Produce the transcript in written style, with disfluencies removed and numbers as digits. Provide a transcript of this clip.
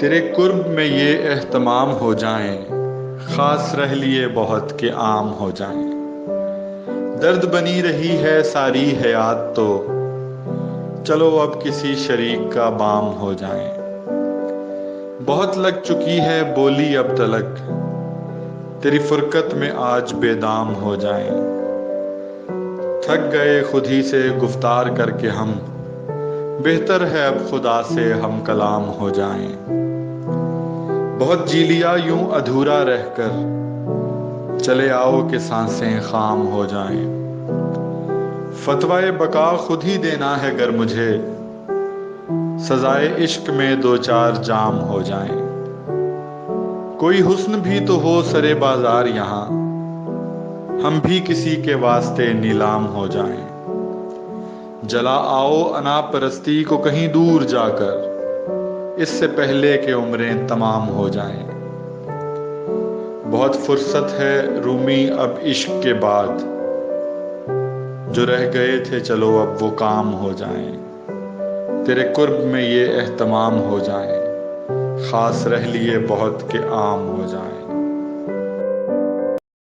تیرے قرب میں یہ اہتمام ہو جائیں، خاص رہ لیے بہت کہ عام ہو جائیں۔ درد بنی رہی ہے ساری حیات تو، چلو اب کسی شریک کا بام ہو جائیں۔ بہت لگ چکی ہے بولی اب تلک، تیری فرقت میں آج بے دام ہو جائیں۔ تھک گئے خود ہی سے گفتار کر کے ہم، بہتر ہے اب خدا سے ہم کلام ہو جائیں۔ بہت جی لیا یوں ادھورا رہ کر، چلے آؤ کہ سانسیں خام ہو جائیں۔ فتوائے بقا خود ہی دینا ہے گر مجھے، سزائے عشق میں دو چار جام ہو جائیں۔ کوئی حسن بھی تو ہو سرے بازار یہاں، ہم بھی کسی کے واسطے نیلام ہو جائیں۔ جلا آؤ انا پرستی کو کہیں دور جا کر، اس سے پہلے کہ عمریں تمام ہو جائیں۔ بہت فرصت ہے رومی اب عشق کے بعد، جو رہ گئے تھے چلو اب وہ کام ہو جائیں۔ تیرے قرب میں یہ اہتمام ہو جائیں، خاص رہ لیے بہت کہ عام ہو جائیں۔